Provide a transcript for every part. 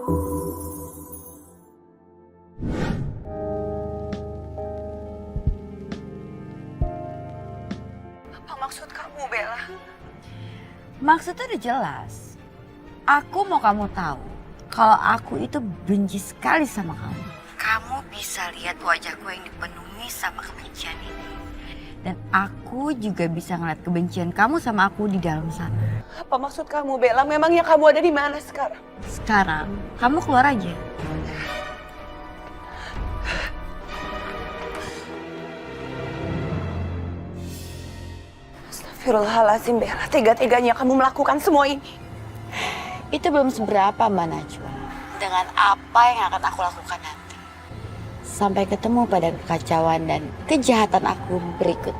Apa maksud kamu, Bella? Maksudnya udah jelas. Aku mau kamu tahu kalau aku itu benci sekali sama kamu. Kamu bisa lihat wajahku yang dipenuhi sama kebencian ini. Dan aku juga bisa ngeliat kebencian kamu sama aku di dalam sana. Apa maksud kamu, Bella? Memangnya kamu ada di mana sekarang? Sekarang, kamu keluar aja. Astagfirullahaladzim, Bella. Tega-teganya kamu melakukan semua ini. Itu belum seberapa, Mbak Najwa. Dengan apa yang akan aku lakukan nanti. Sampai ketemu pada kekacauan dan kejahatan aku berikut.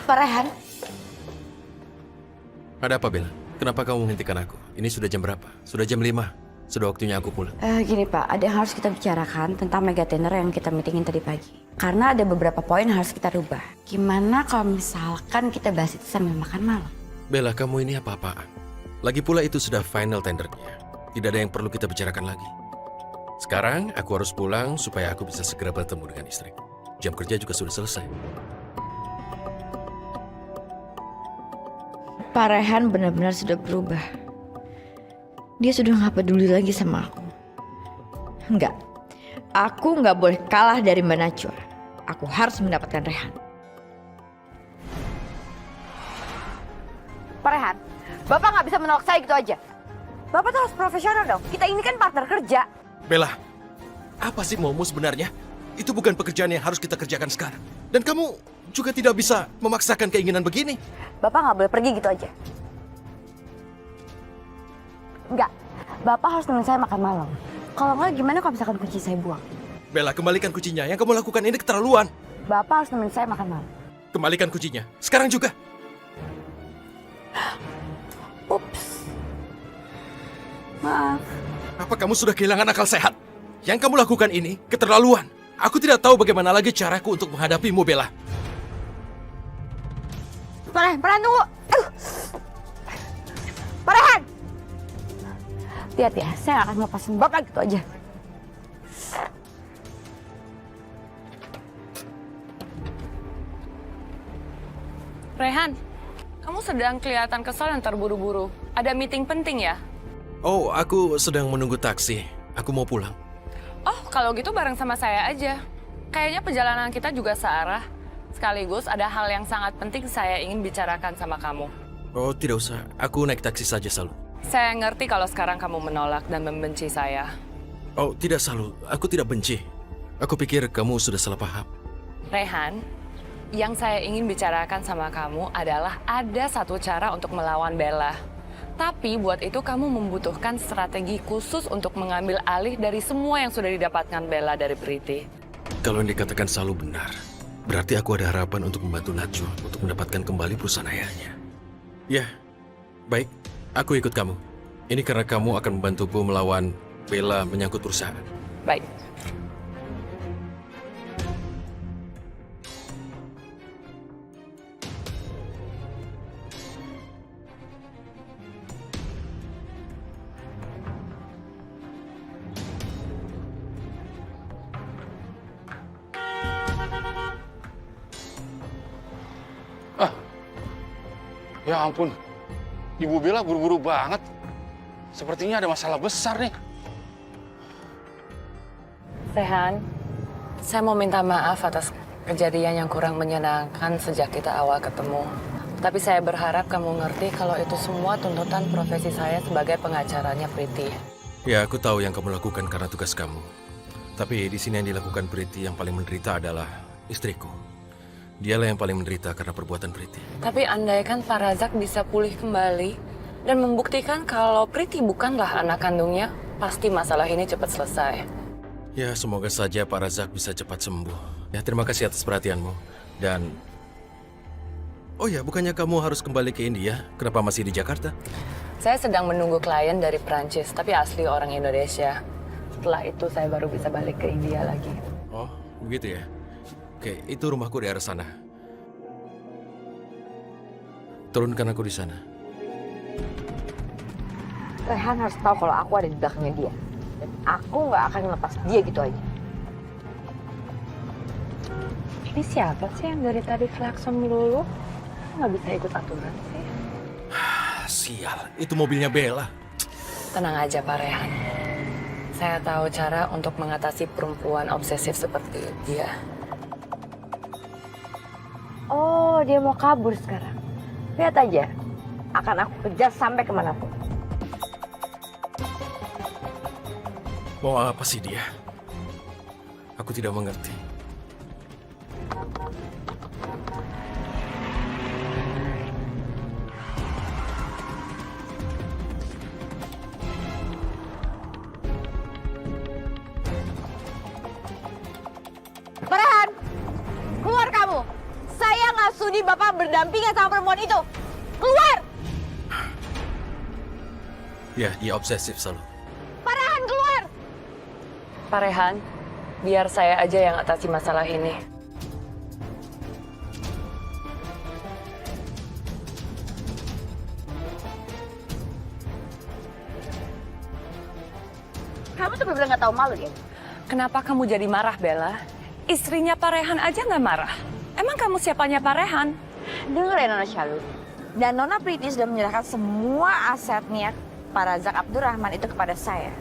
Pak Rehan, Ada apa, Bella? Kenapa kamu menghentikan aku? Ini sudah jam berapa? Sudah jam 5. Sudah waktunya aku pulang. gini Pak, ada yang harus kita bicarakan tentang megatenor yang kita meetingin tadi pagi. Karena ada beberapa poin yang harus kita rubah. Gimana kalau misalkan kita bahas itu sambil makan malam? Bella, kamu ini apa-apaan? Lagi pula itu sudah final tendernya. Tidak ada yang perlu kita bicarakan lagi. Sekarang aku harus pulang supaya aku bisa segera bertemu dengan istriku. Jam kerja juga sudah selesai. Pak Rehan benar-benar sudah berubah. Dia sudah nggak peduli lagi sama aku. Enggak, aku nggak boleh kalah dari Mbak Najwa. Aku harus mendapatkan Rehan. Pak Rehan, Bapak nggak bisa menolak saya gitu aja. Bapak tuh harus profesional dong. Kita ini kan partner kerja. Bella, apa sih maumu sebenarnya? Itu bukan pekerjaan yang harus kita kerjakan sekarang. Dan kamu juga tidak bisa memaksakan keinginan begini. Bapak nggak boleh pergi gitu aja. Enggak, Bapak harus nemenin saya makan malam. Kalau nggak gimana kalau misalkan kunci saya buang? Bella, kembalikan kuncinya. Yang kamu lakukan ini keterlaluan. Bapak harus nemenin saya makan malam. Kembalikan kuncinya. Sekarang juga. Ups. Maaf. Apa kamu sudah kehilangan akal sehat? Yang kamu lakukan ini keterlaluan. Aku tidak tahu bagaimana lagi caraku untuk menghadapimu, Bella. Pak Rehan tunggu. Pak Rehan. Lihat ya, saya akan lepasin Bapak gitu aja. Rehan, kamu sedang kelihatan kesal dan terburu-buru. Ada meeting penting ya? Oh, aku sedang menunggu taksi. Aku mau pulang. Oh, kalau gitu bareng sama saya aja. Kayaknya perjalanan kita juga searah. Sekaligus ada hal yang sangat penting saya ingin bicarakan sama kamu. Oh, tidak usah. Aku naik taksi saja, Salu. Saya ngerti kalau sekarang kamu menolak dan membenci saya. Oh, tidak, Salu. Aku tidak benci. Aku pikir kamu sudah salah paham. Rehan, yang saya ingin bicarakan sama kamu adalah ada satu cara untuk melawan Bella. Tapi buat itu kamu membutuhkan strategi khusus untuk mengambil alih dari semua yang sudah didapatkan Bella dari Priti. Kalau yang dikatakan Salu benar, berarti aku ada harapan untuk membantu Najwa untuk mendapatkan kembali perusahaan ayahnya. Ya, baik. Aku ikut kamu. Ini karena kamu akan membantuku melawan Bella menyangkut perusahaan. Baik. Ya ampun, Ibu Bella buru-buru banget. Sepertinya ada masalah besar nih. Rehan, saya mau minta maaf atas kejadian yang kurang menyenangkan sejak kita awal ketemu. Tapi saya berharap kamu ngerti kalau itu semua tuntutan profesi saya sebagai pengacaranya Priti. Ya, aku tahu yang kamu lakukan karena tugas kamu. Tapi di sini yang dilakukan Priti yang paling menderita adalah istriku. Dialah yang paling menderita karena perbuatan Priti. Tapi andaikan Pak Razak bisa pulih kembali dan membuktikan kalau Priti bukanlah anak kandungnya, pasti masalah ini cepat selesai. Ya, semoga saja Pak Razak bisa cepat sembuh. Ya, terima kasih atas perhatianmu. Dan... Oh ya, bukannya kamu harus kembali ke India? Kenapa masih di Jakarta? Saya sedang menunggu klien dari Prancis, tapi asli orang Indonesia. Setelah itu saya baru bisa balik ke India lagi. Oh, begitu ya? Oke, itu rumahku di arah sana. Turunkan aku di sana. Rehan harus tahu kalau aku ada di belakangnya dia. Dan aku nggak akan melepas dia gitu aja. Ini siapa sih yang dari tadi klakson melulu? Nggak bisa ikut aturan sih. Sial, itu mobilnya Bella. Tenang aja Pak Rehan. Saya tahu cara untuk mengatasi perempuan obsesif seperti dia. Oh, dia mau kabur sekarang. Lihat aja, akan aku kejar sampai kemanapun. Mau apa sih dia? Aku tidak mengerti. Rehan, keluar kamu. Saya nggak sudi Bapak berdampingan sama perempuan itu. Keluar! Ya, dia obsesif selalu. Rehan, keluar! Pak Rehan, biar saya aja yang atasi masalah ini. Kamu tuh bener-bener nggak tahu malu ya? Kenapa kamu jadi marah, Bella? Istrinya Pak Rehan aja nggak marah. Emang kamu siapanya Pak Rehan? Dengar ya Nona Syalu. Dan Nona Priti sudah menyerahkan semua asetnya Pak Razak Abdurrahman itu kepada saya.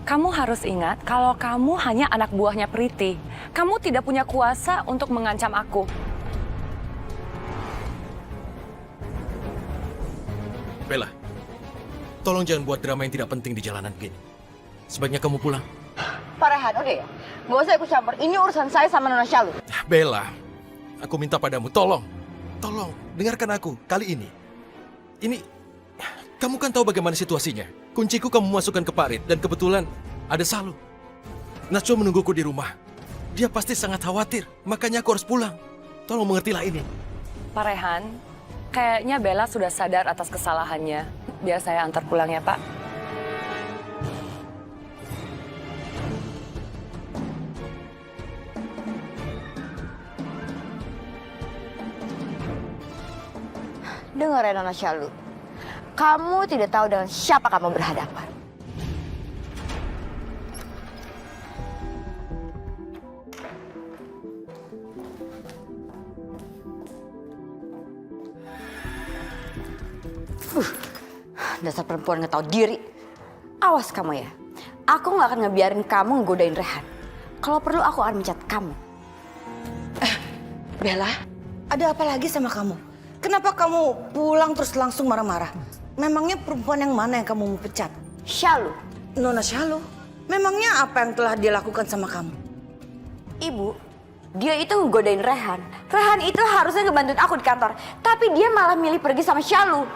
Kamu harus ingat kalau kamu hanya anak buahnya Priti. Kamu tidak punya kuasa untuk mengancam aku. Bella, tolong jangan buat drama yang tidak penting di jalanan gini. Sebaiknya kamu pulang. Pak Rehan, udah ya? Gak usah ikut campur. Ini urusan saya sama Nona Syalu. Bella, aku minta padamu, tolong. Tolong, dengarkan aku kali ini. Ini, kamu kan tahu bagaimana situasinya. Kunciku kamu masukkan ke parit dan kebetulan ada Salu. Nacho menungguku di rumah. Dia pasti sangat khawatir, makanya aku harus pulang. Tolong mengertilah ini. Pak Rehan, kayaknya Bella sudah sadar atas kesalahannya. Biar saya antar pulang ya, Pak. Dengar ya Nona Syalu. Kamu tidak tahu dengan siapa kamu berhadapan. Dasar perempuan nggak tahu diri. Awas kamu ya. Aku nggak akan ngebiarin kamu ngegodain Rehan. Kalau perlu aku akan mencat kamu. Bella, ada apa lagi sama kamu? Kenapa kamu pulang terus langsung marah-marah? Memangnya perempuan yang mana yang kamu mau pecat? Syalu. Nona Syalu, memangnya apa yang telah dia lakukan sama kamu? Ibu, dia itu ngegodain Rehan. Rehan itu harusnya ngebantuin aku di kantor. Tapi dia malah milih pergi sama Syalu.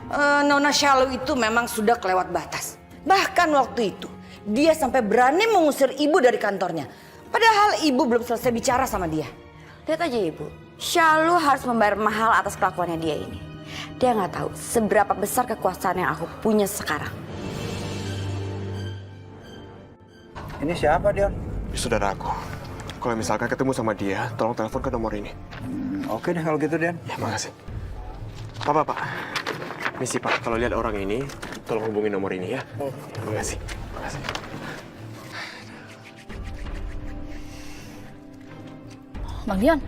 Nona Syalu itu memang sudah kelewat batas. Bahkan waktu itu, dia sampai berani mengusir ibu dari kantornya. Padahal ibu belum selesai bicara sama dia. Lihat aja ibu, Syalu harus membayar mahal atas kelakuannya dia ini. Dia nggak tahu seberapa besar kekuasaan yang aku punya sekarang. Ini siapa, Dion? Saudara aku. Kalau misalkan ketemu sama dia, tolong telepon ke nomor ini. Oke deh kalau gitu, Dion. Ya, makasih. Pak. Misi Pak, kalau lihat orang ini, tolong hubungi nomor ini ya. Makasih. Bang Dion,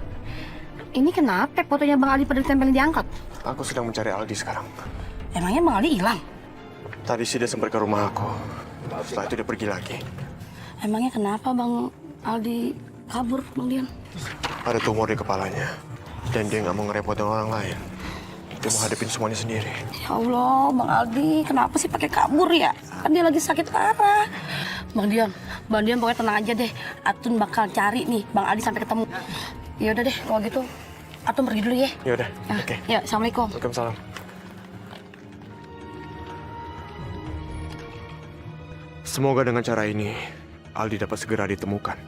ini kenapa fotonya Bang Ali pada ditempelin diangkot? Aku sedang mencari Aldi sekarang. Emangnya Bang Ali hilang? Tadi sih dia sempat ke rumah aku. Setelah itu dia pergi lagi. Emangnya kenapa Bang Aldi kabur, Bang Dion? Ada tumor di kepalanya. Dan dia nggak mau ngerepotin orang lain. Dia mau hadapin semuanya sendiri. Ya Allah, Bang Aldi, kenapa sih pakai kabur ya? Kan dia lagi sakit parah. Bang Dion pokoknya tenang aja deh. Atun bakal cari nih Bang Aldi sampai ketemu. Ya udah deh, kalau gitu Atun pergi dulu ya. Ya udah, oke. Ya, assalamualaikum. Waalaikumsalam. Semoga dengan cara ini, Aldi dapat segera ditemukan.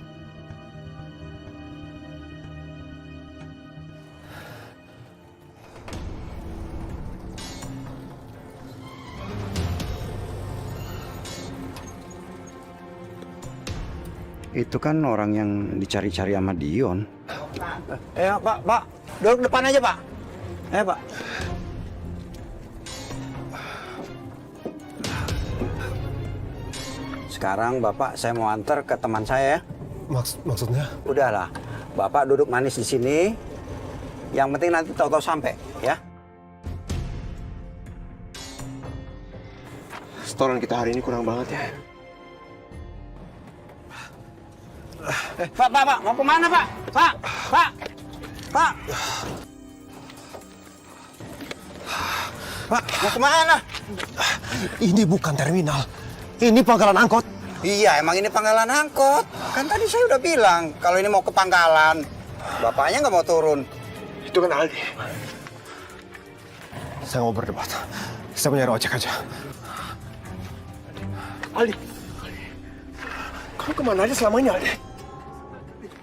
Itu kan orang yang dicari-cari sama Dion. Pak. Duduk depan aja, Pak. Pak. Sekarang Bapak saya mau antar ke teman saya ya. Maksudnya? Udahlah, Bapak duduk manis di sini. Yang penting nanti tahu-tahu sampai, ya. Setoran kita hari ini kurang banget ya. Pak, mau kemana, Pak? Pak. Pak, mau kemana? Ini bukan terminal. Ini pangkalan angkot. Iya, emang ini pangkalan angkot. Kan tadi saya udah bilang kalau ini mau ke pangkalan. Bapaknya nggak mau turun. Itu kan Aldi. Saya mau berdebat. Saya mau nyari ojek aja. Aldi. Kamu kemana aja selama ini, Aldi?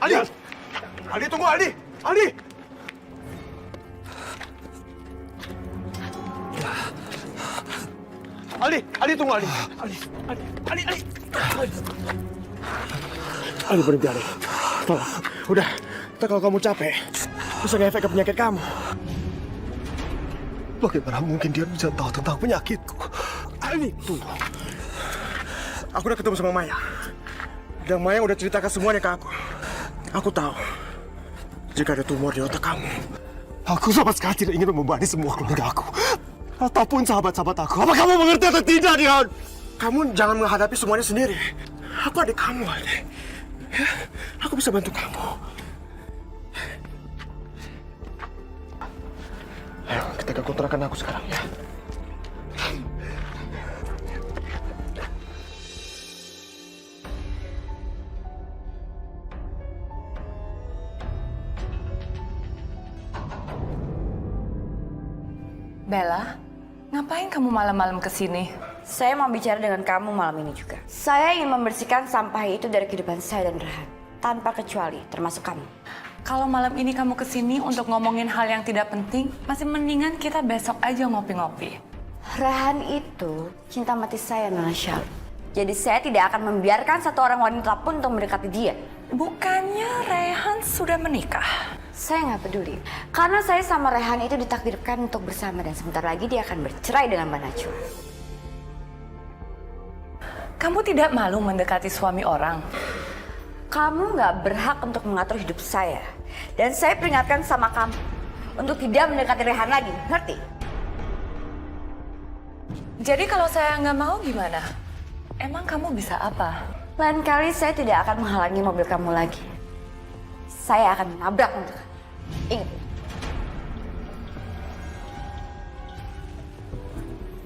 Aldi! Aldi, tunggu, Aldi! Aldi! Aldi, tunggu, Aldi! Aldi, berhenti, Aldi. Tolong, udah. Ntar kalau kamu capek, bisa ngefek ke penyakit kamu. Bagaimana mungkin dia bisa tahu tentang penyakitku? Aldi, tunggu. Aku udah ketemu sama Maya. Dan Maya udah ceritakan semuanya ke aku. Aku tahu jika ada tumor di otak kamu. Aku sama sekali tidak ingin membebani semua keluarga aku. Ataupun sahabat-sahabat aku. Apa kamu mengerti atau tidak, Dion? Kamu jangan menghadapi semuanya sendiri. Aku adik kamu, Aldi. Ya, aku bisa bantu kamu. Ayo, kita ke kontrakan aku sekarang ya. Bella, ngapain kamu malam-malam kesini? Saya mau bicara dengan kamu malam ini juga. Saya ingin membersihkan sampah itu dari kehidupan saya dan Rehan. Tanpa kecuali, termasuk kamu. Kalau malam ini kamu kesini untuk ngomongin hal yang tidak penting, masih mendingan kita besok aja ngopi-ngopi. Rehan itu cinta mati saya, Nona Syal. Jadi saya tidak akan membiarkan satu orang wanita pun untuk mendekati dia. Bukannya Rehan sudah menikah? Saya nggak peduli. Karena saya sama Rehan itu ditakdirkan untuk bersama dan sebentar lagi dia akan bercerai dengan Mbak Najwa. Kamu tidak malu mendekati suami orang? Kamu nggak berhak untuk mengatur hidup saya. Dan saya peringatkan sama kamu untuk tidak mendekati Rehan lagi, ngerti? Jadi kalau saya nggak mau gimana? Emang kamu bisa apa? Lain kali saya tidak akan menghalangi mobil kamu lagi. Saya akan menabrak untuk kamu. Ingat.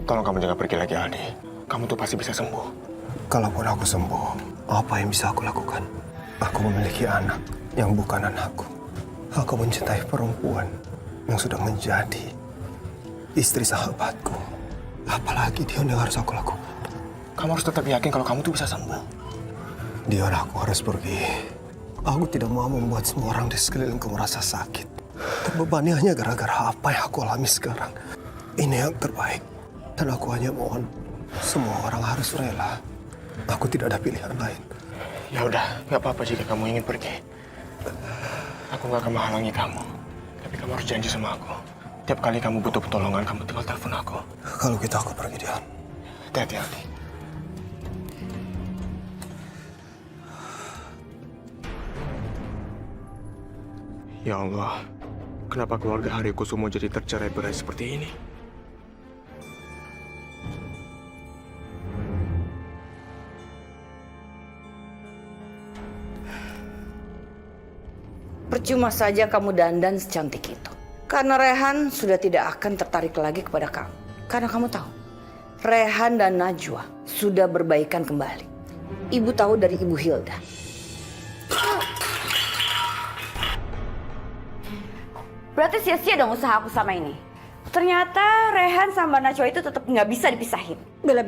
Tolong kamu jangan pergi lagi, Aldi. Kamu tuh pasti bisa sembuh. Kalaupun aku sembuh, apa yang bisa aku lakukan? Aku memiliki anak yang bukan anakku. Aku mencintai perempuan yang sudah menjadi istri sahabatku. Apalagi Dion yang harus aku lakukan? Kamu harus tetap yakin kalau kamu tuh bisa sembuh. Dion, aku harus pergi. Aku tidak mau membuat semua orang di sekelilingku merasa sakit. Terbebani hanya gara-gara apa yang aku alami sekarang. Ini yang terbaik. Dan aku hanya mohon semua orang harus rela. Aku tidak ada pilihan lain. Ya udah, nggak apa-apa jika kamu ingin pergi. Aku nggak akan menghalangi kamu. Tapi kamu harus janji sama aku. Tiap kali kamu butuh pertolongan, kamu tinggal telepon aku. Kalau gitu aku pergi, Dion. Hati-hati, Aldi. Ya Allah, kenapa keluarga Hari Kusumo jadi tercerai-berai seperti ini? Percuma saja kamu dandan secantik itu. Karena Rehan sudah tidak akan tertarik lagi kepada kamu. Karena kamu tahu, Rehan dan Najwa sudah berbaikan kembali. Ibu tahu dari Ibu Hilda. Berarti sia-sia dong usaha aku sama ini. Ternyata Rehan sama Najwa itu tetap nggak bisa dipisahin. Bella,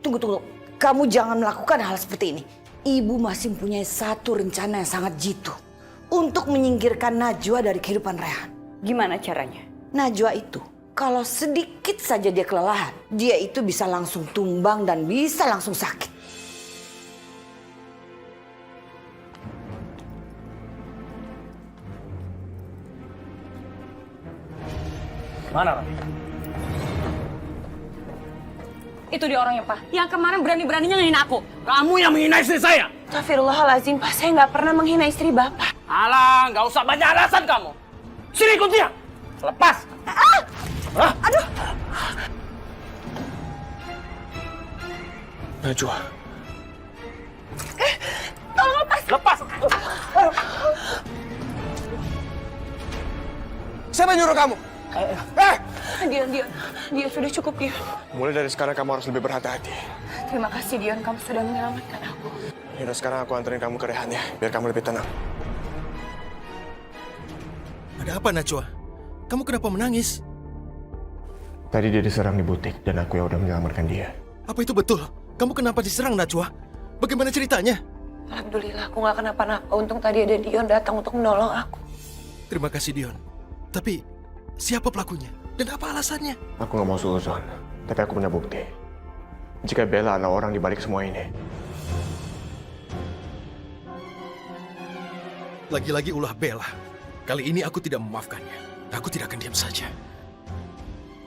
tunggu. kamu jangan melakukan hal seperti ini. Ibu masih mempunyai satu rencana yang sangat jitu untuk menyingkirkan Najwa dari kehidupan Rehan. Gimana caranya? Najwa itu kalau sedikit saja dia kelelahan, dia itu bisa langsung tumbang dan bisa langsung sakit. Mana, Rani? Itu dia orangnya, Pak. Yang kemarin berani-beraninya ngehina aku. Kamu yang menghina istri saya! Astagfirullahaladzim, Pak. Saya nggak pernah menghina istri Bapak. Alah, nggak usah banyak alasan kamu. Sini ikut dia. Lepas. Aduh. Najwa. Tolong lepas. Lepas. Siapa yang nyuruh kamu? Dion, sudah cukup, Dion. Mulai dari sekarang kamu harus lebih berhati-hati. Terima kasih, Dion. Kamu sudah menyelamatkan aku. Yaudah, sekarang aku anterin kamu ke Rehan ya, biar kamu lebih tenang. Ada apa, Najwa? Kamu kenapa menangis? Tadi dia diserang di butik dan aku yang udah menyelamatkan dia. Apa itu betul? Kamu kenapa diserang, Najwa? Bagaimana ceritanya? Alhamdulillah, aku nggak kenapa-napa. Untung tadi ada Dion datang untuk menolong aku. Terima kasih, Dion. Tapi, siapa pelakunya? Dan apa alasannya? Aku nggak mau suuzon, tapi aku punya bukti. Jika Bella adalah orang di balik semua ini. Lagi-lagi ulah Bella. Kali ini aku tidak memaafkannya. Aku tidak akan diam saja.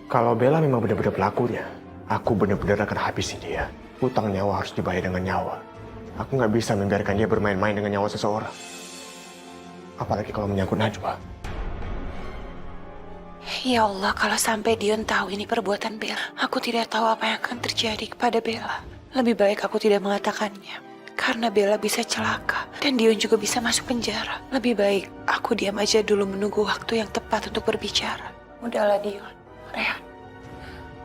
Kalau Bella memang benar-benar pelakunya, aku benar-benar akan habisin dia. Hutang nyawa harus dibayar dengan nyawa. Aku nggak bisa membiarkan dia bermain-main dengan nyawa seseorang. Apalagi kalau menyangkut Najwa. Ya Allah, kalau sampai Dion tahu ini perbuatan Bella, aku tidak tahu apa yang akan terjadi kepada Bella. Lebih baik aku tidak mengatakannya. Karena Bella bisa celaka dan Dion juga bisa masuk penjara. Lebih baik aku diam aja dulu menunggu waktu yang tepat untuk berbicara. Udahlah Dion, Rehan.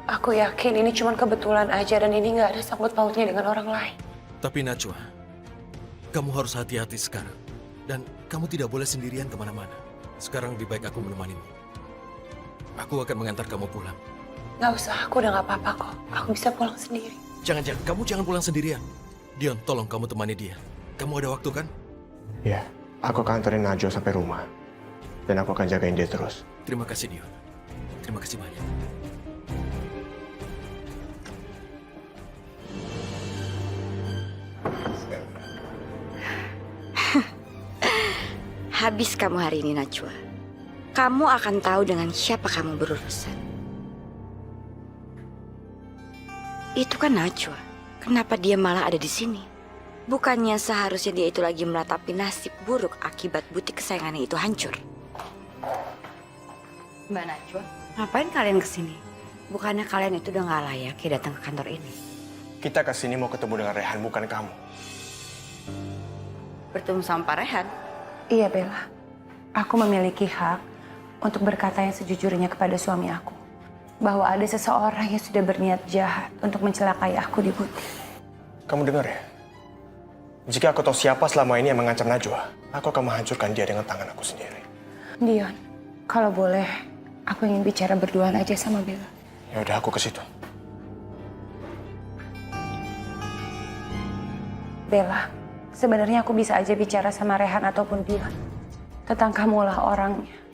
Aku yakin ini cuma kebetulan aja dan ini nggak ada sangkut pautnya dengan orang lain. Tapi Najwa, kamu harus hati-hati sekarang. Dan kamu tidak boleh sendirian kemana-mana. Sekarang lebih baik aku menemanimu. Aku akan mengantar kamu pulang. Nggak usah, aku udah nggak apa-apa kok. Aku bisa pulang sendiri. Jangan, kamu jangan pulang sendirian. Dion, tolong kamu temani dia. Kamu ada waktu kan? Ya, aku akan anterin Najwa sampai rumah. Dan aku akan jagain dia terus. Terima kasih, Dion. Terima kasih banyak. Habis kamu hari ini, Najwa. Kamu akan tahu dengan siapa kamu berurusan. Itu kan Najwa. Kenapa dia malah ada di sini? Bukannya seharusnya dia itu lagi meratapi nasib buruk akibat butik kesayangannya itu hancur. Mbak Najwa, ngapain kalian kesini? Bukannya kalian itu udah gak layak ya datang ke kantor ini? Kita kesini mau ketemu dengan Rehan, bukan kamu. Bertemu sama Pak Rehan? Iya Bella, aku memiliki hak untuk berkata yang sejujurnya kepada suami aku. Bahwa ada seseorang yang sudah berniat jahat untuk mencelakai aku di butik. Kamu dengar ya? Jika aku tahu siapa selama ini yang mengancam Najwa, aku akan menghancurkan dia dengan tangan aku sendiri. Dion, kalau boleh, aku ingin bicara berduaan aja sama Bella. Ya udah, aku ke situ. Bella, sebenarnya aku bisa aja bicara sama Rehan ataupun Dion tentang kamulah orangnya.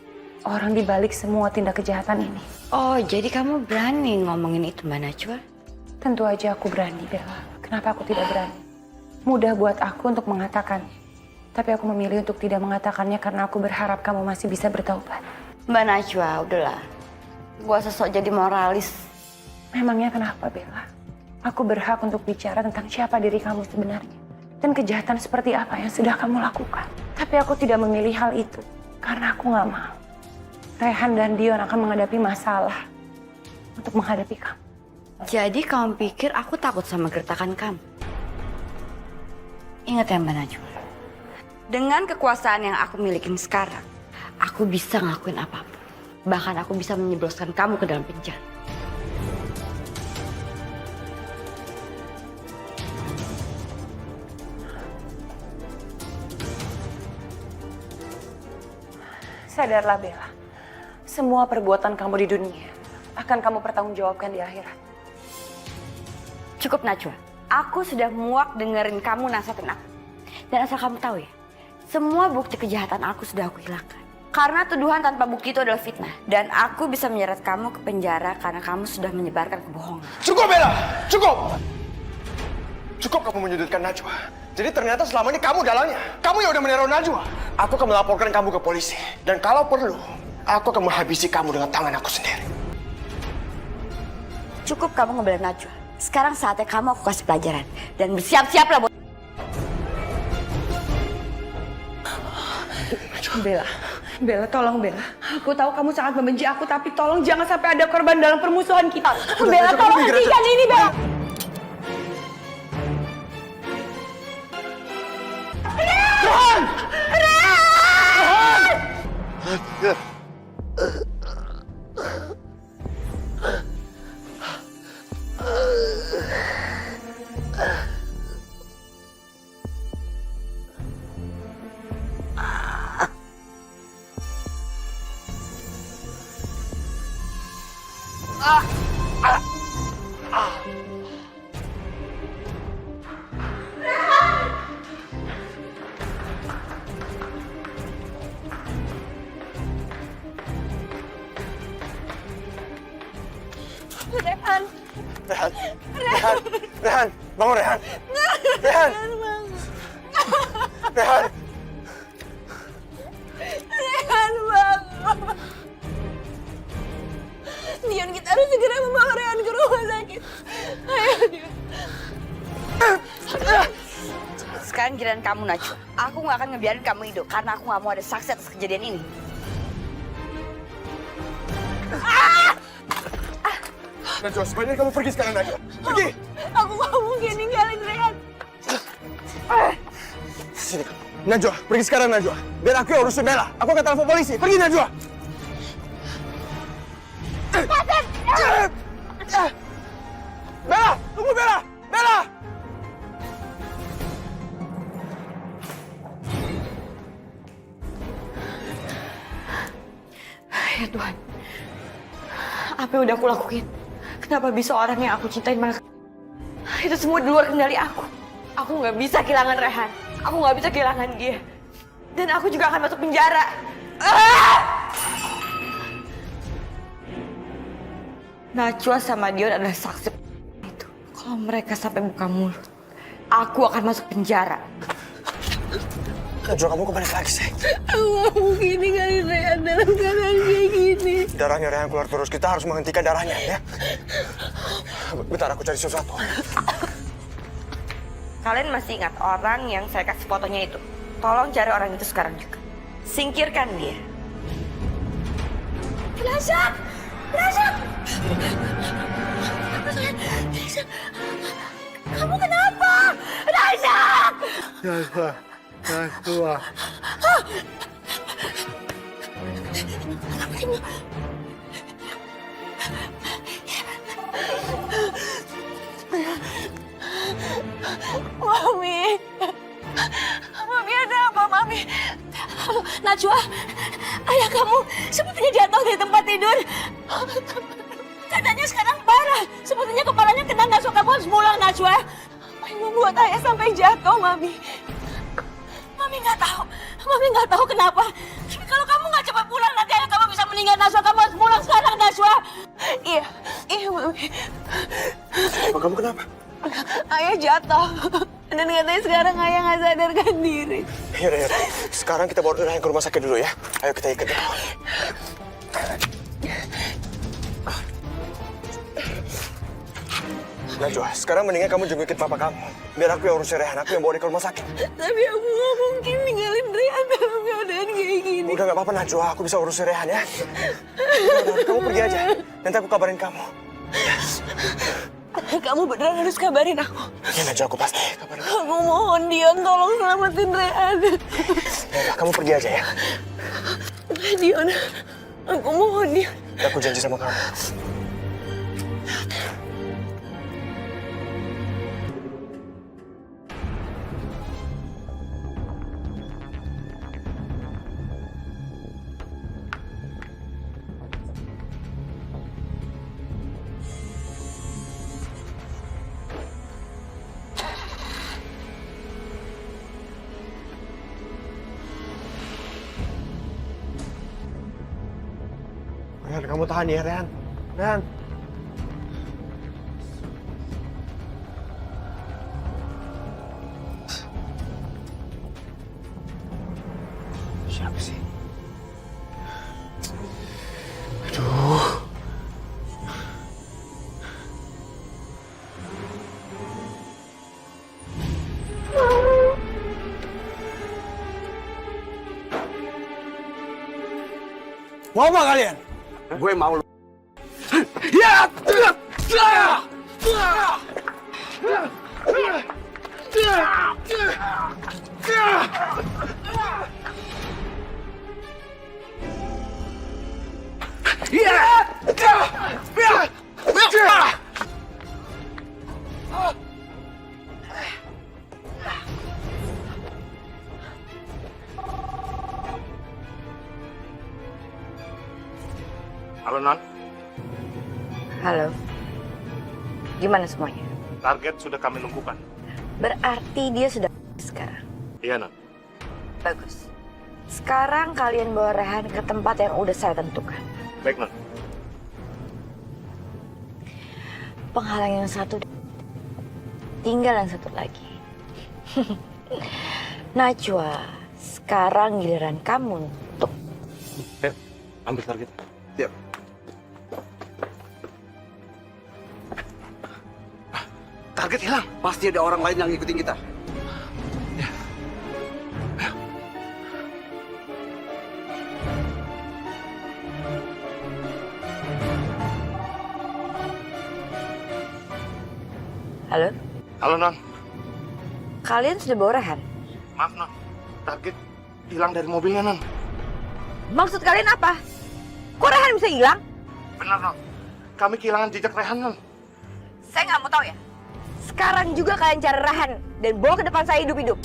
Orang di balik semua tindak kejahatan ini. Oh, jadi kamu berani ngomongin itu, Mbak Najwa? Tentu aja aku berani, Bella. Kenapa aku tidak berani? Mudah buat aku untuk mengatakannya. Tapi aku memilih untuk tidak mengatakannya karena aku berharap kamu masih bisa bertaubat. Mbak Najwa, udahlah. Gua sosok jadi moralis. Memangnya kenapa, Bella? Aku berhak untuk bicara tentang siapa diri kamu sebenarnya. Dan kejahatan seperti apa yang sudah kamu lakukan. Tapi aku tidak memilih hal itu. Karena aku gak mau Rehan dan Dion akan menghadapi masalah untuk menghadapi kamu. Jadi kamu pikir aku takut sama gertakan kamu? Ingat ya Mbak Najwa. Dengan kekuasaan yang aku milikin sekarang, aku bisa ngelakuin apapun. Bahkan aku bisa menyebloskan kamu ke dalam penjara. Sadarlah Bella, semua perbuatan kamu di dunia akan kamu pertanggungjawabkan di akhirat. Cukup Najwa, Aku sudah muak dengerin kamu nasihatin aku. Dan asal kamu tahu ya, semua bukti kejahatan aku sudah aku hilangkan. Karena tuduhan tanpa bukti itu adalah fitnah. Dan aku bisa menyeret kamu ke penjara karena kamu sudah menyebarkan kebohongan. Cukup, Bella! Cukup! Cukup kamu menyudutkan Najwa. Jadi ternyata selama ini kamu dalangnya. Kamu yang udah meneror Najwa. Aku akan melaporkan kamu ke polisi. Dan kalau perlu, aku akan menghabisi kamu dengan tangan aku sendiri. Cukup kamu ngebela Najwa. Sekarang saatnya kamu aku kasih pelajaran. Dan bersiap-siaplah buat... Bella, Bella, tolong Bella. Aku tahu kamu sangat membenci aku, tapi tolong jangan sampai ada korban dalam permusuhan kita. Bella, tolong hentikan ini, Bella. Rehan! Rehan! Rehan! Rehan! Rehan! Bangun, Rehan! Rehan! Rehan! Rehan, bangun. Dion, kita harus segera membawa Rehan ke rumah sakit. Ayo, Dion. Sekarang giliran kamu, Najwa. Aku nggak akan ngebiarin kamu hidup karena aku nggak mau ada saksi atas kejadian ini. Najwa, sebaiknya kamu pergi sekarang, Najwa. Pergi! Aku nggak mungkin ninggalin Rehan. Sini, Najwa. Pergi sekarang, Najwa. Biar aku yang urusin Bella. Aku akan telepon polisi. Pergi, Najwa! Bella! Tunggu, Bella! Bella! Ya Tuhan, apa yang udah aku lakuin? Kenapa bisa orang yang aku cintain malah... Itu semua di luar kendali aku. Aku nggak bisa kehilangan Rehan. Aku nggak bisa kehilangan dia. Dan aku juga akan masuk penjara. Najwa sama Dion adalah saksi itu. Kalau mereka sampai buka mulut, aku akan masuk penjara. Najwa, kamu kembali lagi, sayang. Aku nggak mungkin ninggalin Rehan dalam keadaan kayak gini. Darahnya Rehan keluar terus. Kita harus menghentikan darahnya, ya. Bentar, aku cari sesuatu. Kalian masih ingat orang yang saya kasih fotonya itu? Tolong cari orang itu sekarang juga. Singkirkan dia. Razak! Razak! Kamu kenapa? Razak! Najwa, Najwa. Mami! Mami, ada apa, Mami? Najwa, ayah kamu sepertinya jatuh dari tempat tidur. Keadaannya sekarang parah. Sepertinya kepalanya kena gasok. Kamu harus pulang, Najwa. Apa yang membuat ayah sampai jatuh, Mami? Mami nggak tahu. Mami nggak tahu kenapa. Tapi kalau kamu nggak cepat pulang, nanti ayah kamu bisa meninggal, Najwa. Kamu harus pulang sekarang, Najwa. Iya, Mami. Kamu kenapa? Ayah jatuh. Dan katanya sekarang ayah nggak sadarkan diri. Yaudah. Sekarang kita bawa Rehan ke rumah sakit dulu, ya. Ayo kita ikat. Najwa, sekarang mendingan kamu jengukin papa kamu. Biar aku yang urusin Rehan, aku yang bawa dia ke rumah sakit. Tapi aku nggak mungkin ninggalin Rehan dalam keadaan kayak gini. Udah nggak apa-apa, Najwa. Aku bisa urusin Rehan, ya. Udah, kamu pergi aja. Nanti aku kabarin kamu. Kamu beneran harus kabarin aku. Ya, Najwa, aku pasti kabarin. Aku mohon Dion, tolong selamatin Rehan. Ya, kamu pergi aja, ya. Dion, aku mohon Dion. Aku janji sama kamu. Rehan, kamu tahan ya, Rehan. Rehan. Siapa sih? Aduh. Mau apa kalian? Gue mau lu. Halo, Non. Halo. Gimana semuanya? Target sudah kami lumpuhkan. Berarti dia sudah sekarang. Iya, Non. Bagus. Sekarang kalian bawa Rehan ke tempat yang udah saya tentukan. Baik, Non. Penghalang yang satu, tinggal yang satu lagi. Najwa, sekarang giliran kamu untuk Ayo, ambil target. Siap. Target hilang. Pasti ada orang lain yang ngikutin kita. Halo? Halo, Non. Kalian sudah bawa Rehan? Maaf, Non. Target hilang dari mobilnya, Non. Maksud kalian apa? Kok Rehan bisa hilang? Benar, Non. Kami kehilangan jejak Rehan, Non. Saya nggak mau tahu ya. Sekarang juga kalian cari Rehan dan bawa ke depan saya hidup-hidup.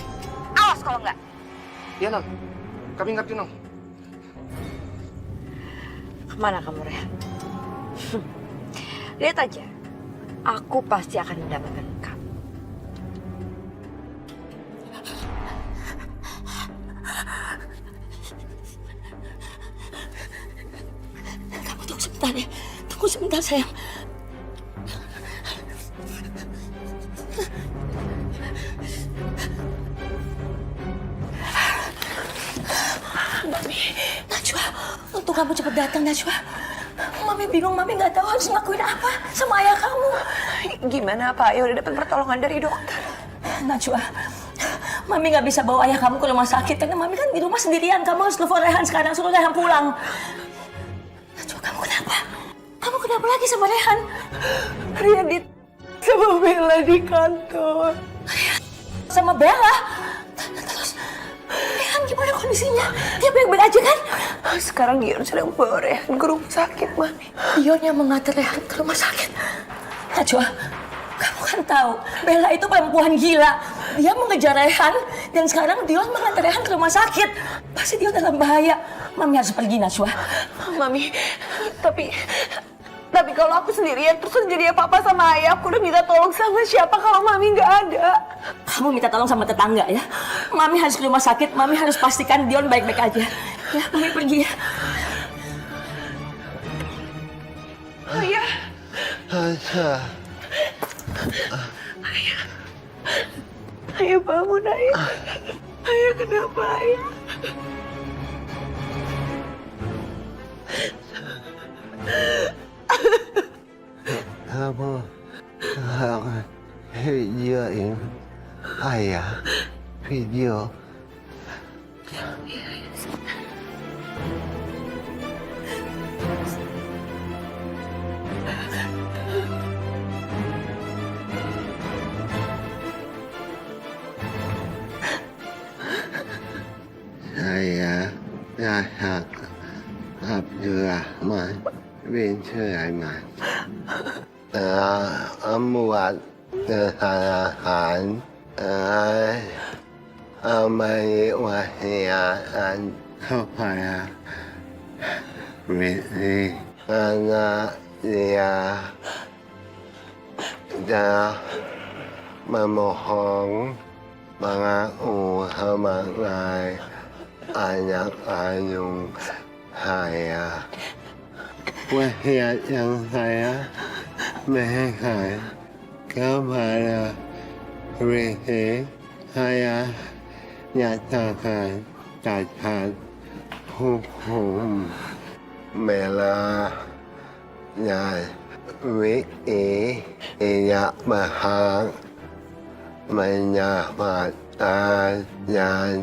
Awas kalau nggak. Iya, Non. Kami ngerti, Non. Kemana kamu, Rehan? Lihat aja. Aku pasti akan mendapatkan kamu. Kamu tunggu sebentar ya. Tunggu sebentar sayang. Mami, Najwa, untung kamu cepat datang, Najwa. Mami bingung, Mami nggak tahu harus ngelakuin apa sama ayah kamu. Gimana Pak Ayo udah dapat pertolongan dari dokter? Najwa, Mami nggak bisa bawa ayah kamu ke rumah sakit karena Mami kan di rumah sendirian. Kamu harus telepon Rehan sekarang, suruh Rehan pulang. Najwa, kamu kenapa? Kamu kenapa lagi sama Rehan? Ria sama Bella di kantor. Sama Bella? Terus, Rehan gimana kondisinya? Dia baik-baik aja kan? Sekarang Gion sedang bawa Rehan ke rumah sakit, Mami. Dion yang mengantar Rehan ke rumah sakit. Najwa, kamu kan tahu Bella itu perempuan gila. Dia mengejar Rehan dan sekarang Dion mengantar Rehan ke rumah sakit. Pasti Dion dalam bahaya. Mami harus pergi, Najwa. Mami, tapi kalau aku sendirian terus terjadi apa-apa sama ayah, aku udah minta tolong sama siapa kalau Mami nggak ada? Kamu minta tolong sama tetangga ya. Mami harus ke rumah sakit. Mami harus pastikan Dion baik-baik aja. Ya, Mami pergi ya. Ayah. Ayah bangun, ayah. Ayah kenapa, ayah? Kamu videoin ayah video. Saya Rahak Abdurrahman bin Sulaiman membuat kesalahan memberi wasiat kepada Rizky karena dia telah memohon mengaku sebagai anak kandung saya. wasiat yang saya berikan kepada Ricky, saya nyatakan cacat hukum. Bella dan Ricky tidak berhak mendapatkan dan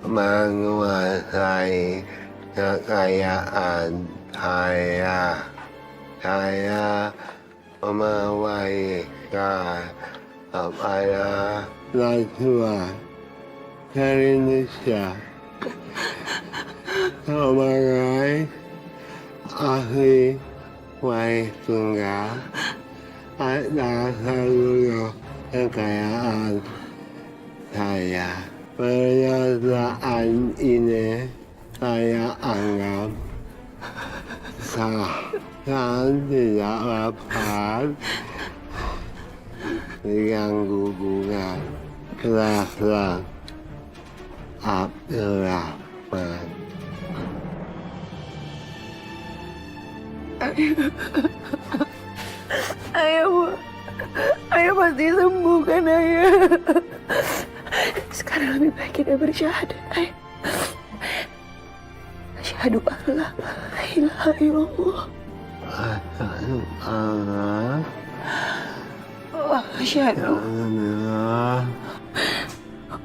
menguasai kekayaan saya. Saya memberikan kepada Najwa Indonesia sebagai ahli waris tunggal atas seluruh kekayaan saya. Pernyataan ini saya anggap sah dan tidak dapat diganggu gugat terhadap Abdurrahman. Ayah pasti sembuh kan ayah. Sekarang lebih baik kita bersyahadat ayah. Asyhadu an la ilaha illallah. Asyhadu Allah. Asyhadu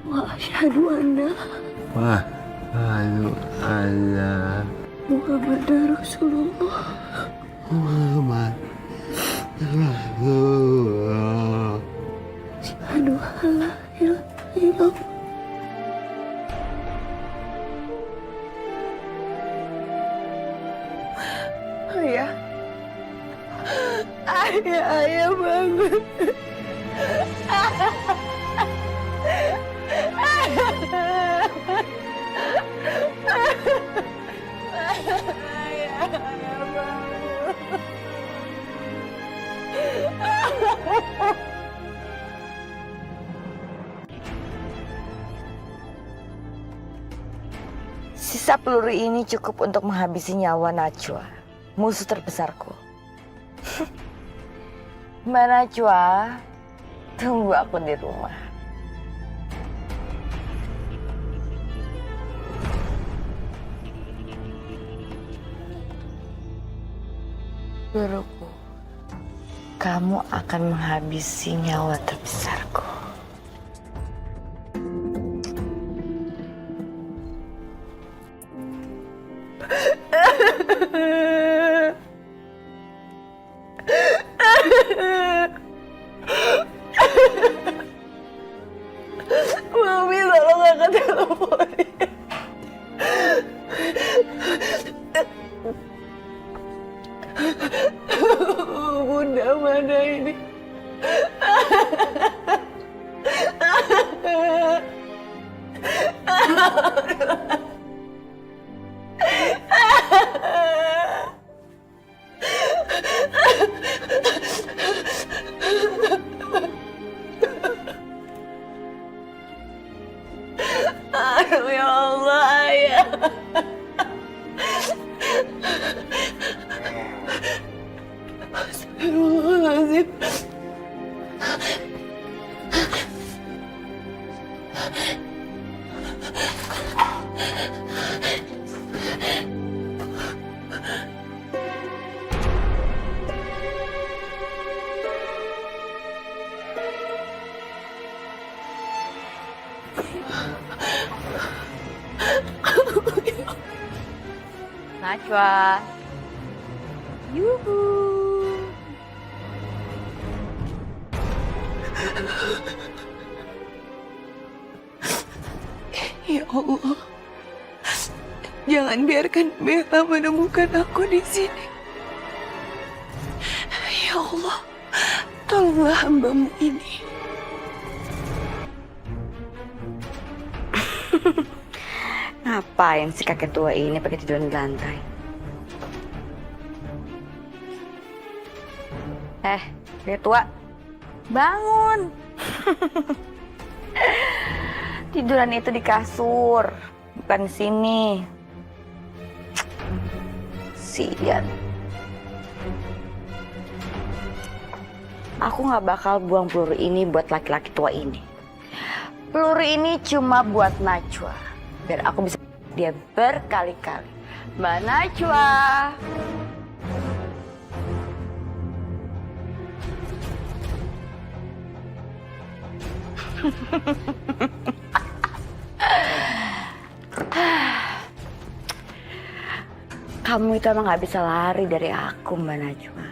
wa asyhadu anna Muhammad Rasulullah. Muhammad Rasulullah. Asyhadu an la ilaha illallah. Ayah bangun. Sisa peluru ini cukup untuk menghabisi nyawa Najwa, musuh terbesarku. Mbak Najwa, tunggu aku di rumah. Guruku, kamu akan menghabisi nyawa terbesarku. Mami tolong angkat teleponnya. Bunda mana ini? Aduh ya Allah, ayah. Astagfirullahaladzim. Najwa. Yuhu. Ya Allah, jangan biarkan Bella menemukan aku di sini. Ya Allah, tolonglah hamba-Mu ini. Ngapain si kakek tua ini pakai tiduran di lantai? Kakek tua, bangun. Tiduran itu di kasur, bukan di sini. Sian. Aku nggak bakal buang peluru ini buat laki-laki tua ini. Peluru ini cuma buat Najwa. Biar aku bisa dia berkali-kali. Mbak Najwa. Kamu itu emang gak bisa lari dari aku, Mbak Najwa.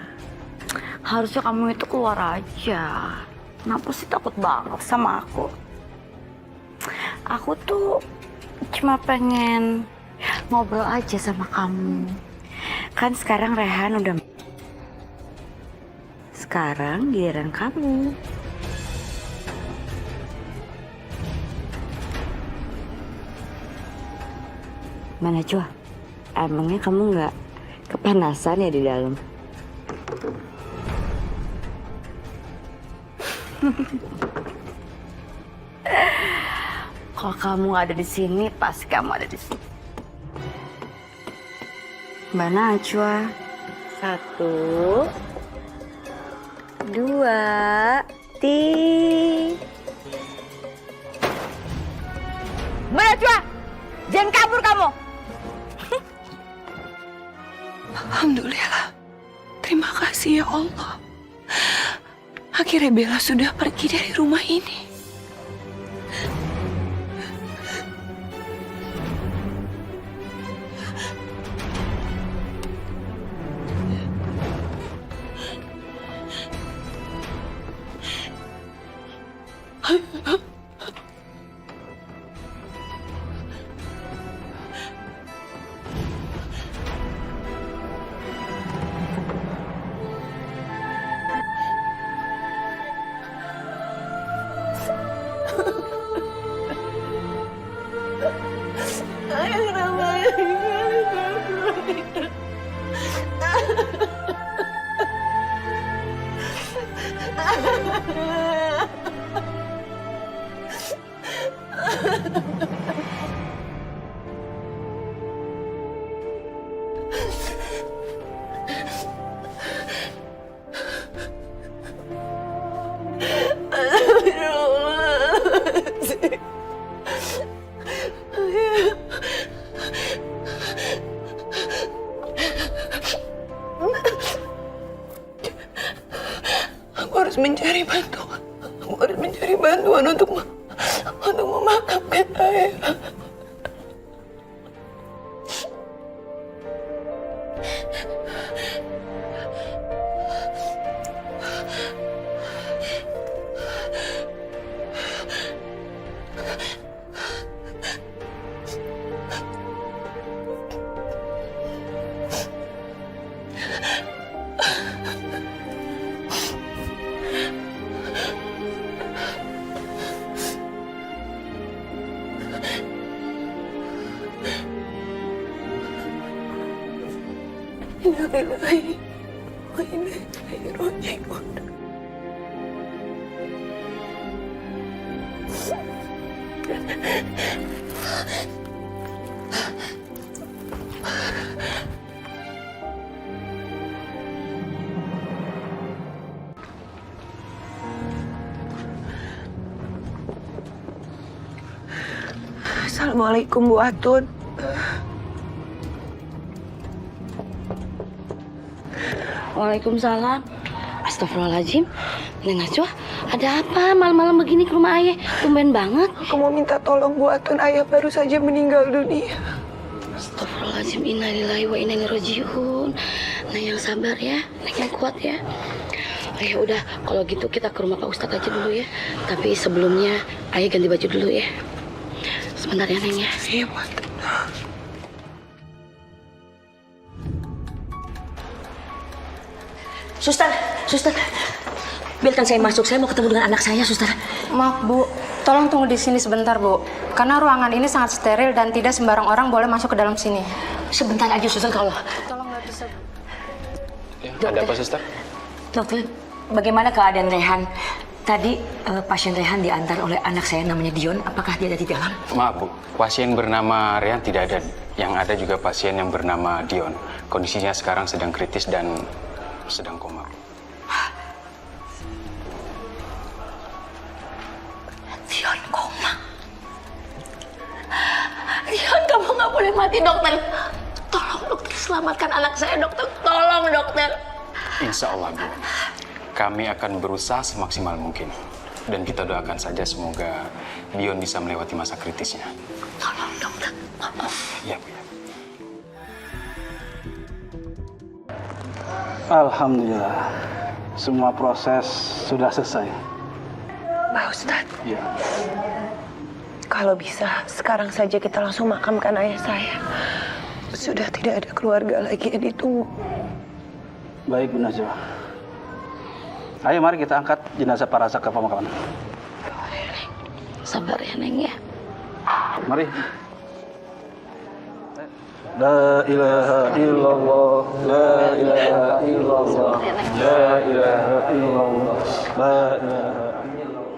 Harusnya kamu itu keluar aja. Kenapa sih takut banget sama aku? Aku tuh cuma pengen ngobrol aja sama kamu. Kan sekarang Rehan udah... Sekarang giliran kamu. Mbak Najwa, emangnya kamu nggak kepanasan ya di dalam? Kalau kamu ada di sini, pasti kamu ada di sini. Mbak Najwa, 1, 2, 3. Mbak Najwa, jangan kabur kamu. Alhamdulillah. Terima kasih ya Allah. Akhirnya Bella sudah pergi dari rumah ini. Aku harus mencari bantuan. Aku harus mencari bantuan untuk memakamkan ayah. Innalillahi wa inna ilaihi raji'un. Assalamualaikum Bu Atun. Waalaikumsalam. Astagfirullahaladzim. Neng Najwa, ada apa malam-malam begini ke rumah ayah? Tumben banget. Aku mau minta tolong Bu Atun, ayah baru saja meninggal dunia. Astagfirullahaladzim, innalillahi wa inna ilaihi raji'un. Neng yang sabar ya, Neng yang kuat ya. Ya udah, kalau gitu kita ke rumah Pak Ustadz aja dulu ya. Tapi sebelumnya ayah ganti baju dulu ya. Sebentar ya Neng ya. Iya Bu Atun. Suster, biarkan saya masuk. Saya mau ketemu dengan anak saya, Suster. Maaf Bu, tolong tunggu di sini sebentar Bu. Karena ruangan ini sangat steril dan tidak sembarang orang boleh masuk ke dalam sini. Sebentar aja, Suster, kalau... Tolong nggak bisa. Ya, ada apa, Suster? Dokter, bagaimana keadaan Rehan? Tadi pasien Rehan diantar oleh anak saya namanya Dion. Apakah dia ada di dalam? Maaf, Bu. Pasien bernama Rehan tidak ada. Yang ada juga pasien yang bernama Dion. Kondisinya sekarang sedang kritis dan sedang koma. boleh mati, dokter. Tolong dokter, selamatkan anak saya, dokter. Tolong dokter. Insya Allah, Bu. Kami akan berusaha semaksimal mungkin. Dan kita doakan saja semoga Dion bisa melewati masa kritisnya. Tolong dokter. Iya, Bu. Ya. Alhamdulillah, semua proses sudah selesai. Pak Ustadz, Ya. kalau bisa sekarang saja kita langsung makamkan ayah saya. Sudah tidak ada keluarga lagi yang ditunggu. Baik, Bu Najwa. Ayo mari kita angkat jenazah Pak Razak ke pemakaman. Sabar ya, Neng ya. Mari. La ilaha illallah, la ilaha illallah, la ilaha illallah, la ilaha illallah.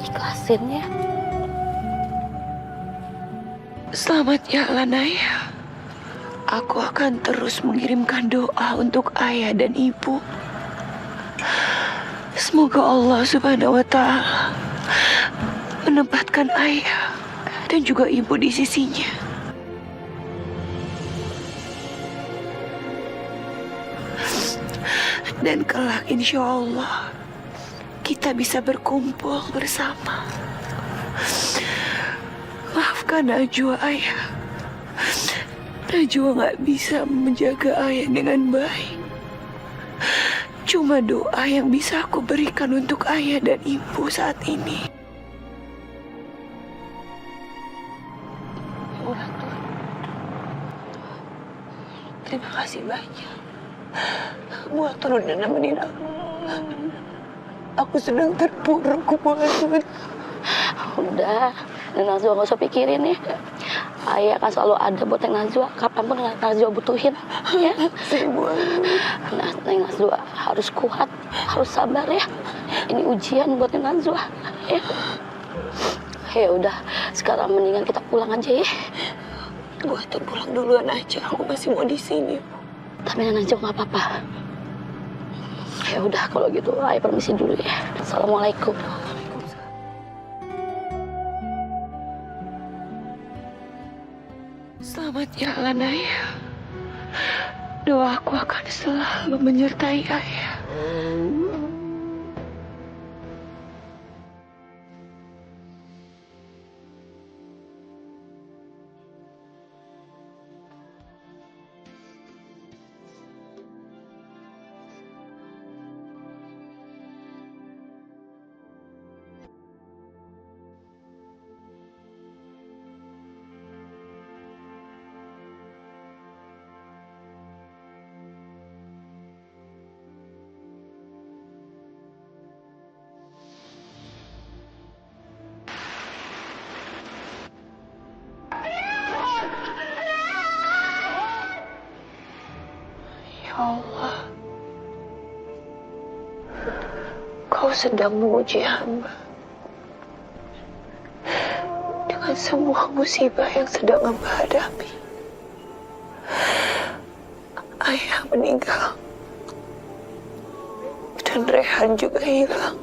Ikhlasin ya. Selamat jalan ayah. Aku akan terus mengirimkan doa untuk ayah dan ibu. Semoga Allah Subhanahu wa Ta'ala menempatkan ayah dan juga ibu di sisinya. Dan kelak insya Allah kita bisa berkumpul bersama. Maafkan Najwa ayah. Najwa gak bisa menjaga ayah dengan baik. Cuma doa yang bisa aku berikan untuk ayah dan ibu saat ini. Terima kasih banyak. Buat turun dan nemenin aku. Aku sedang terpuruk, Buat. Udah, Neng Najwa gak usah pikirin ya. Ayah akan selalu ada buat Neng Najwa, kapanpun Neng Najwa butuhin, ya. Nah, Neng Najwa harus kuat, harus sabar ya. Ini ujian buat Neng Najwa, ya. Ya udah, sekarang mendingan kita pulang aja ya. Gua tuh pulang duluan aja, aku masih mau di sini. Tapi Neng Najwa nggak apa-apa. Ya udah kalau gitu, ayah permisi dulu ya. Assalamualaikum. Selamat jalan ayah. Doaku akan selalu menyertai ayah. Allah, Kau sedang menguji hamba dengan semua musibah yang sedang hamba hadapi. Ayah meninggal dan Rehan juga hilang.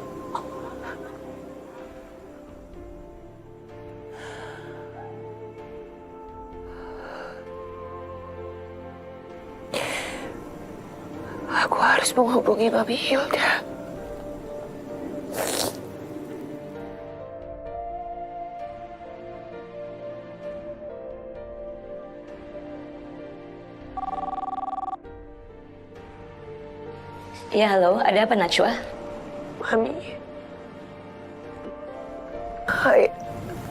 Aku harus menghubungi Mami Hilda. Ya halo, ada apa Najwa? Mami,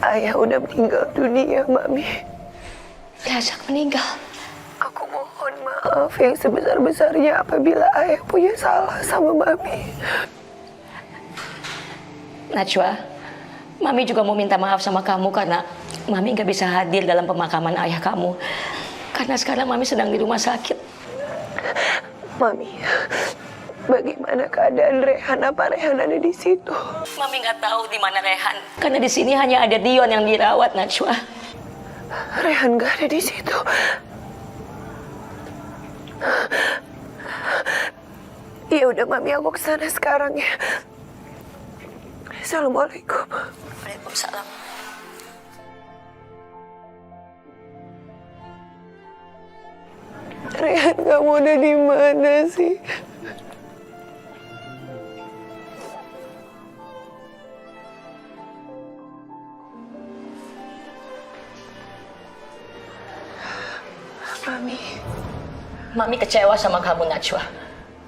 ayah udah meninggal dunia, Mami. Razak meninggal. Aku mohon maaf yang sebesar-besarnya apabila ayah punya salah sama Mami. Najwa, Mami juga mau minta maaf sama kamu karena Mami gak bisa hadir dalam pemakaman ayah kamu. Karena sekarang Mami sedang di rumah sakit. Mami, bagaimana keadaan Rehan? Apa Rehan ada di situ? Mami nggak tahu di mana Rehan. Karena di sini hanya ada Dion yang dirawat, Najwa. Rehan nggak ada di situ. Ya udah Mami, aku kesana sekarang ya. Assalamualaikum. Waalaikumsalam. Rehan, kamu udah di mana sih? Mami. Mami kecewa sama kamu, Najwa.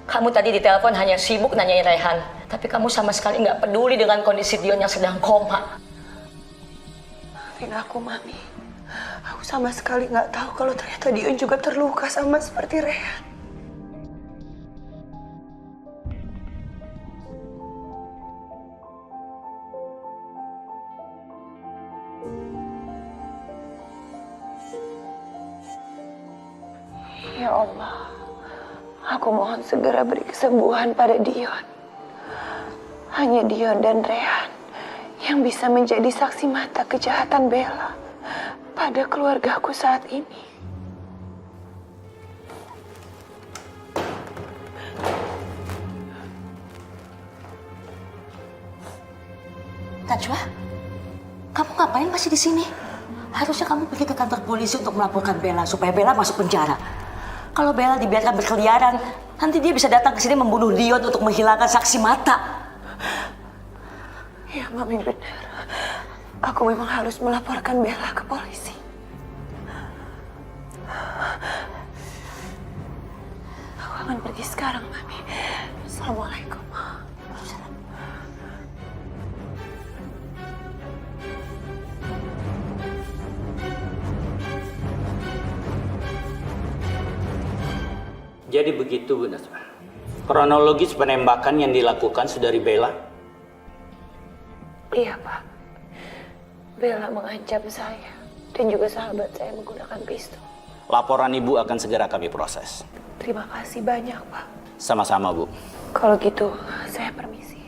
Kamu tadi di telepon hanya sibuk nanyain Rehan, tapi kamu sama sekali nggak peduli dengan kondisi Dion yang sedang koma. Maafin aku, Mami. Aku sama sekali nggak tahu kalau ternyata Dion juga terluka sama seperti Rehan. Ya Allah, aku mohon segera beri kesembuhan pada Dion. Hanya Dion dan Rehan yang bisa menjadi saksi mata kejahatan Bella pada keluargaku saat ini. Najwa, kamu ngapain masih di sini? Harusnya kamu pergi ke kantor polisi untuk melaporkan Bella supaya Bella masuk penjara. Kalau Bella dibiarkan berkeliaran, nanti dia bisa datang ke sini membunuh Dion untuk menghilangkan saksi mata. Ya, Mami benar. Aku memang harus melaporkan Bella ke polisi. Aku akan pergi sekarang, Mami. Assalamualaikum. Jadi begitu, Bu Najwa. Kronologis penembakan yang dilakukan saudari Bella? Iya, Pak. Bella mengancam saya dan juga sahabat saya menggunakan pistol. Laporan Ibu akan segera kami proses. Terima kasih banyak, Pak. Sama-sama, Bu. Kalau gitu, saya permisi.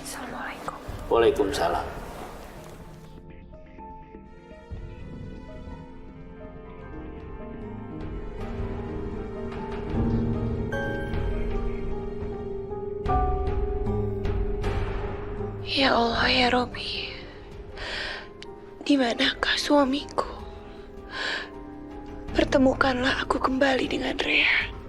Assalamualaikum. Waalaikumsalam. Ya Allah, ya Robi. Di manakah suamiku? Pertemukanlah aku kembali dengan Rehan.